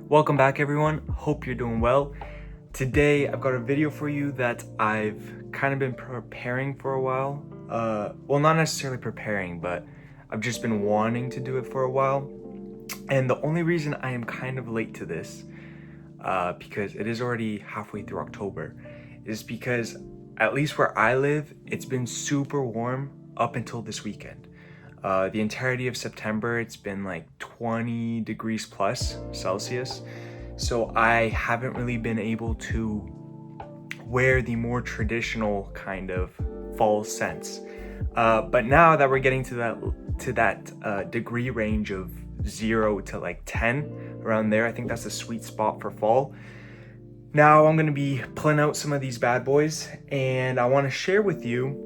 Welcome back everyone, hope you're doing well. Today I've got a video for you that I've kind of been preparing for a while. Well, not necessarily preparing, but I've just been wanting to do it for a while. And the only reason I am kind of late to this, because it is already halfway through October, is because at least where I live, it's been super warm up until this weekend. The entirety of September, it's been like 20 degrees plus Celsius. So I haven't really been able to wear the more traditional kind of fall scents. But now that we're getting to that degree range of 0 to like 10, around there, I think that's a sweet spot for fall. Now I'm gonna be pulling out some of these bad boys, and I want to share with you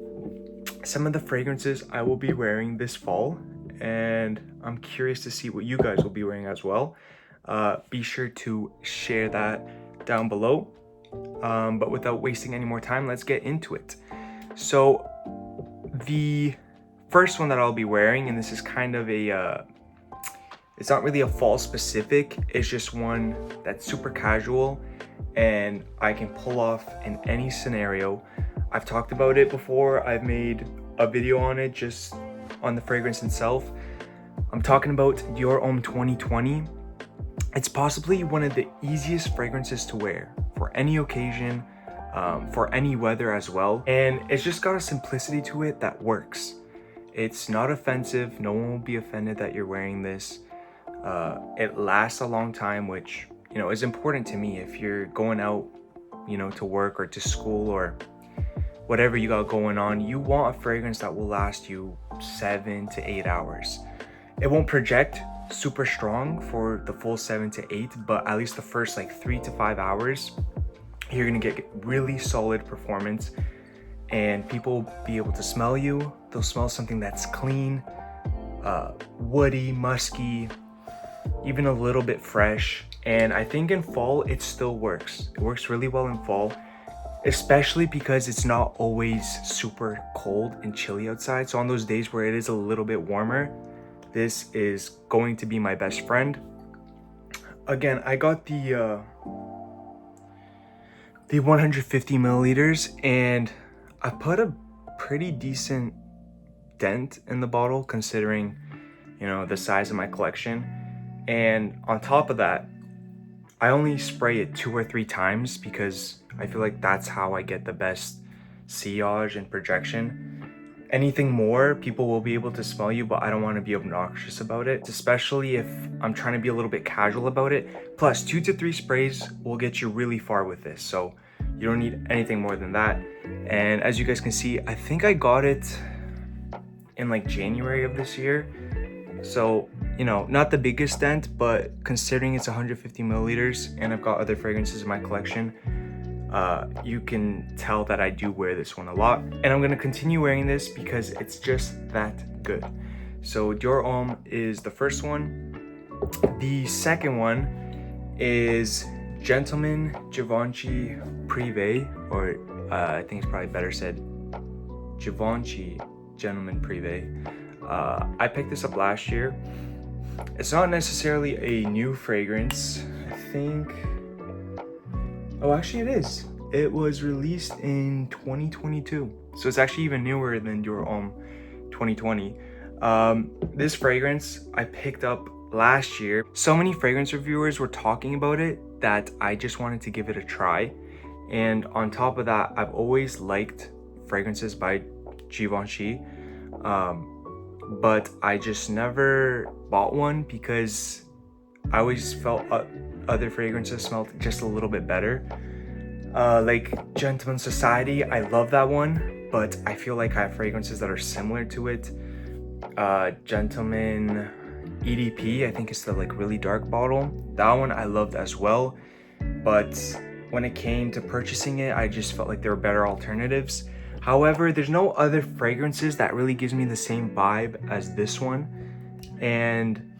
some of the fragrances I will be wearing this fall, and I'm curious to see what you guys will be wearing as well. Be sure to share that down below. But without wasting any more time, let's get into it. So the first one that I'll be wearing, and this is kind of it's not really a fall specific, it's just one that's super casual and I can pull off in any scenario. I've talked about it before. I've made a video on it, just on the fragrance itself. I'm talking about Dior Homme 2020. It's possibly one of the easiest fragrances to wear for any occasion, for any weather as well. And it's just got a simplicity to it that works. It's not offensive. No one will be offended that you're wearing this. It lasts a long time, which, is important to me. If you're going out, to work or to school or whatever you got going on, you want a fragrance that will last you 7 to 8 hours. It won't project super strong for the full 7 to 8, but at least the first like 3 to 5 hours, you're gonna get really solid performance, and people will be able to smell you. They'll smell something that's clean, woody, musky, even a little bit fresh. And I think in fall, it still works. It works really well in fall, especially because it's not always super cold and chilly outside. So on those days where it is a little bit warmer, this is going to be my best friend. Again, I got the 150 milliliters, and I put a pretty decent dent in the bottle considering, the size of my collection. And on top of that, I only spray it 2 or 3 times because I feel like that's how I get the best sillage and projection. Anything more, people will be able to smell you, but I don't want to be obnoxious about it, especially if I'm trying to be a little bit casual about it. Plus, 2 to 3 sprays will get you really far with this, so you don't need anything more than that. And as you guys can see, I think I got it in like January of this year. So, not the biggest dent, but considering it's 150 milliliters and I've got other fragrances in my collection, you can tell that I do wear this one a lot. And I'm gonna continue wearing this because it's just that good. So Dior Homme is the first one. The second one is Gentleman Givenchy Privé, or I think it's probably better said Givenchy Gentleman Privé. I picked this up last year. It's not necessarily a new fragrance. I think, oh, actually it is. It was released in 2022. So it's actually even newer than Dior Homme 2020. This fragrance I picked up last year. So many fragrance reviewers were talking about it that I just wanted to give it a try. And on top of that, I've always liked fragrances by Givenchy. But I just never bought one because I always felt other fragrances smelled just a little bit better. Like Gentleman Society, I love that one, but I feel like I have fragrances that are similar to it. Gentleman EDP, I think it's the like really dark bottle. That one I loved as well, but when it came to purchasing it, I just felt like there were better alternatives. However, there's no other fragrances that really gives me the same vibe as this one. And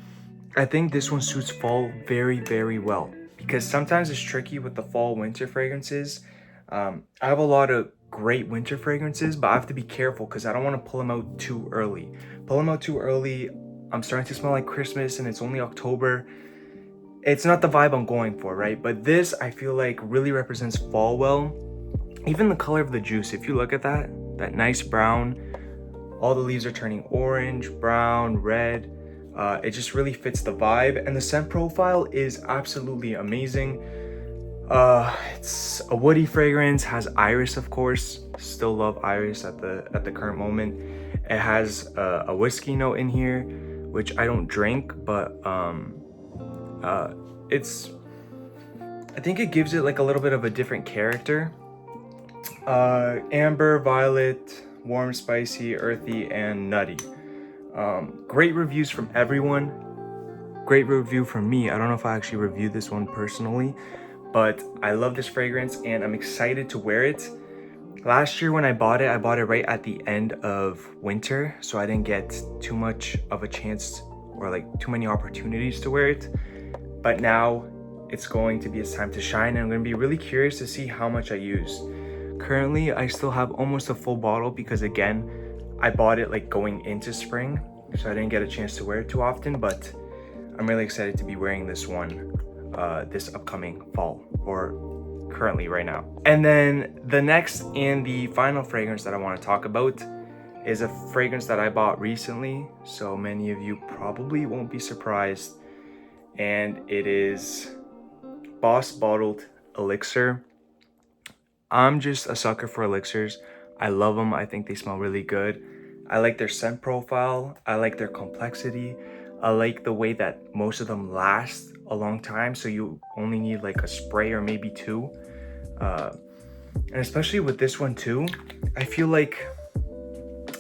I think this one suits fall very, very well, because sometimes it's tricky with the fall winter fragrances. I have a lot of great winter fragrances, but I have to be careful because I don't want to pull them out too early. Pull them out too early, I'm starting to smell like Christmas and it's only October. it's not the vibe I'm going for, right? But this, I feel like, really represents fall well. Even the color of the juice, if you look at that nice brown, all the leaves are turning orange, brown, red. It just really fits the vibe, and the scent profile is absolutely amazing. It's a woody fragrance, has iris, of course. Still love iris at the current moment. It has a whiskey note in here, which I don't drink, but I think it gives it like a little bit of a different character. Amber, violet, warm, spicy, earthy, and nutty. Great reviews from everyone. Great review from me. I don't know if I actually reviewed this one personally, but I love this fragrance and I'm excited to wear it. Last year when I bought it right at the end of winter, so I didn't get too much of a chance or like too many opportunities to wear it. But now it's going to be its time to shine, and I'm going to be really curious to see how much I use. Currently, I still have almost a full bottle because, again, I bought it like going into spring, so I didn't get a chance to wear it too often, but I'm really excited to be wearing this one this upcoming fall, or currently right now. And then the next and the final fragrance that I want to talk about is a fragrance that I bought recently, so many of you probably won't be surprised, and it is Boss Bottled Elixir. I'm just a sucker for elixirs. I love them. I think they smell really good. I like their scent profile. I like their complexity. I like the way that most of them last a long time, so you only need like a spray or maybe two. And especially with this one too, I feel like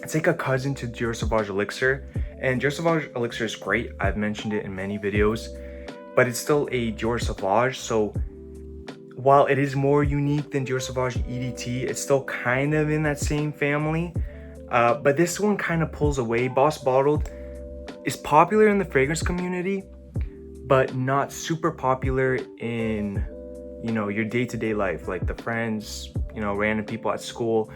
it's like a cousin to Dior Sauvage Elixir. And Dior Sauvage Elixir is great. I've mentioned it in many videos, but it's still a Dior Sauvage. So while it is more unique than Dior Sauvage EDT, it's still kind of in that same family. But this one kind of pulls away. Boss Bottled is popular in the fragrance community, but not super popular in, you know, your day-to-day life, like the friends, you know, random people at school.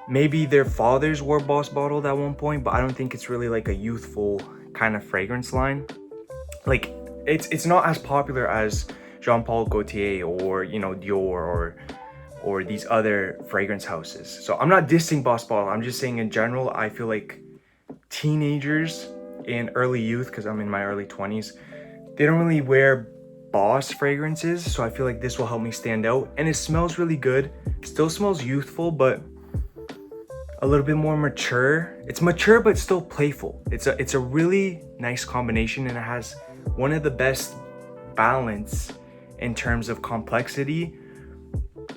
Maybe their fathers wore Boss Bottled at one point, but I don't think it's really like a youthful kind of fragrance line. Like it's not as popular as Jean Paul Gaultier or, you know, Dior or these other fragrance houses. So I'm not dissing Boss Bottled. I'm just saying in general, I feel like teenagers in early youth, because I'm in my early 20s, they don't really wear Boss fragrances. So I feel like this will help me stand out. And it smells really good. Still smells youthful, but a little bit more mature. It's mature, but still playful. It's a really nice combination, and it has one of the best balance in terms of complexity,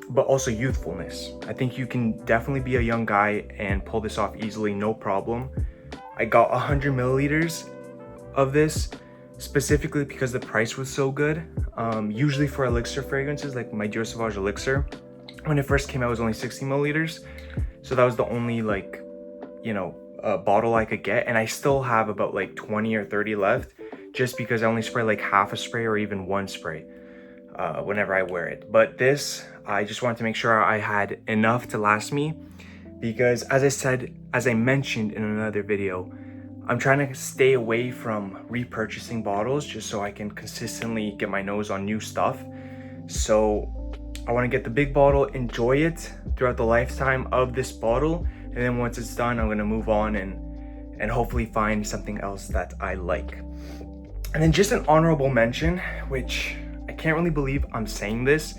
but also youthfulness. I think you can definitely be a young guy and pull this off easily, no problem. I got 100 milliliters of this specifically because the price was so good. Usually for elixir fragrances, like my Dior Sauvage Elixir, when it first came out, it was only 60 milliliters. So that was the only, like, you know, bottle I could get. And I still have about like 20 or 30 left, just because I only spray like half a spray or even one spray whenever I wear it. But this, I just wanted to make sure I had enough to last me, because as I mentioned in another video, I'm trying to stay away from repurchasing bottles just so I can consistently get my nose on new stuff. So I want to get the big bottle, enjoy it throughout the lifetime of this bottle, and then once it's done, I'm going to move on and hopefully find something else that I like. And then just an honorable mention, which I can't really believe I'm saying this,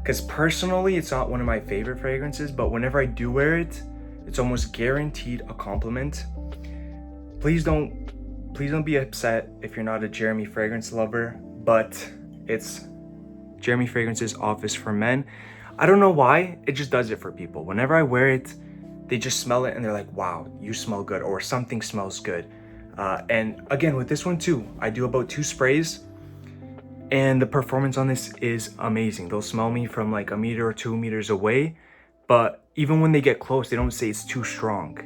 because personally it's not one of my favorite fragrances, but whenever I do wear it, it's almost guaranteed a compliment. Please don't be upset if you're not a Jeremy fragrance lover, but it's Jeremy Fragrance's Office for Men. I don't know why, it just does it for people. Whenever I wear it, they just smell it and they're like, wow, you smell good, or something smells good. And again, with this one too, I do about 2 sprays, and the performance on this is amazing. They'll smell me from like 1 meter or 2 meters away, but even when they get close, they don't say it's too strong.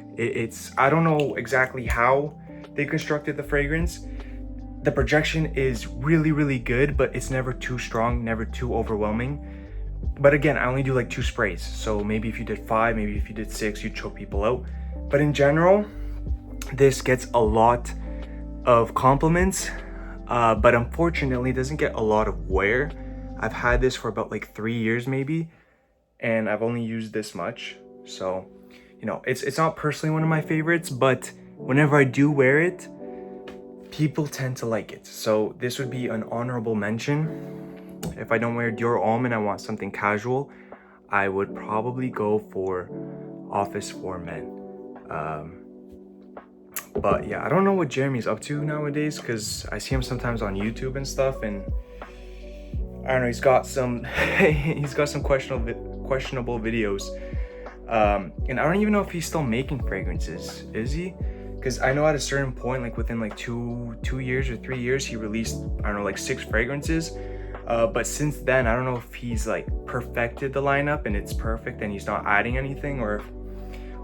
I don't know exactly how they constructed the fragrance. The projection is really, really good, but it's never too strong, never too overwhelming. But again, I only do like 2 sprays. So maybe if you did 5, maybe if you did 6, you'd choke people out. But in general, this gets a lot of compliments. but unfortunately it doesn't get a lot of wear. I've had this for about like 3 years maybe, and I've only used this much. So, you know, it's not personally one of my favorites, but whenever I do wear it, people tend to like it. So this would be an honorable mention. If I don't wear Dior Homme and I want something casual, I would probably go for Office for Men. But yeah, I don't know what Jeremy's up to nowadays, because I see him sometimes on YouTube and stuff, and I don't know, he's got some questionable videos. And I don't even know if he's still making fragrances. Is he? Because I know at a certain point, like within like two years or 3 years, he released, I don't know, like 6 fragrances. But since then, I don't know if he's like perfected the lineup and it's perfect and he's not adding anything, or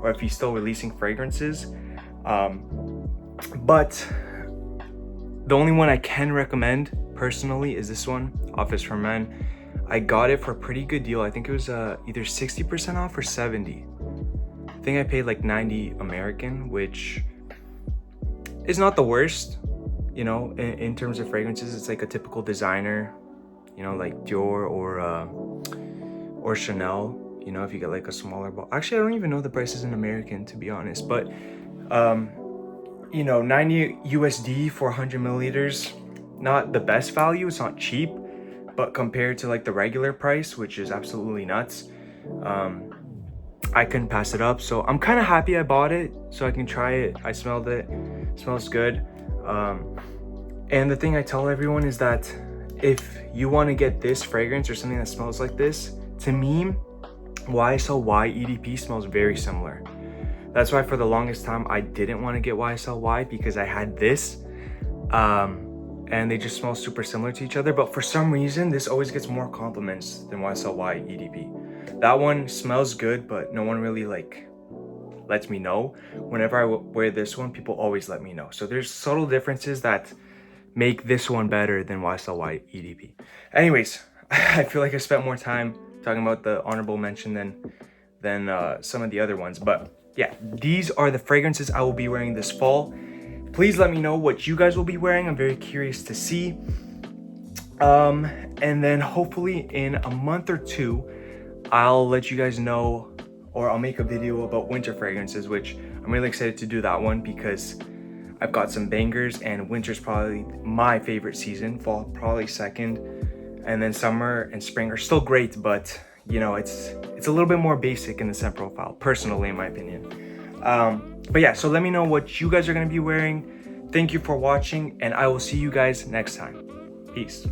if he's still releasing fragrances. But the only one I can recommend personally is this one, Office for Men. I got it for a pretty good deal. I think it was either 60% off or 70. I think I paid like 90 American, which is not the worst, you know, in terms of fragrances. It's like a typical designer, you know, like Dior or Chanel, you know, if you get like a smaller bottle. Actually, I don't even know the prices in American, to be honest, but you know, 90 USD for 100 milliliters, not the best value. It's not cheap, but compared to like the regular price, which is absolutely nuts, I couldn't pass it up. So I'm kind of happy I bought it so I can try it. I smelled it. It smells good. And the thing I tell everyone is that if you want to get this fragrance or something that smells like this, to me, YSL Y EDP smells very similar. That's why for the longest time I didn't want to get YSL Y, because I had this, and they just smell super similar to each other. But for some reason, this always gets more compliments than YSL Y EDP. That one smells good, but no one really like lets me know. Whenever I wear this one, people always let me know. So there's subtle differences that make this one better than YSL Y EDP. Anyways, I feel like I spent more time talking about the honorable mention than some of the other ones. But yeah, these are the fragrances I will be wearing this fall. Please let me know what you guys will be wearing. I'm very curious to see. And then hopefully in a month or 2, I'll let you guys know, or I'll make a video about winter fragrances, which I'm really excited to do that one because I've got some bangers, and winter's probably my favorite season, fall probably second, and then summer and spring are still great, but you know, it's a little bit more basic in the scent profile, personally, in my opinion. But yeah, so let me know what you guys are going to be wearing. Thank you for watching, and I will see you guys next time. Peace.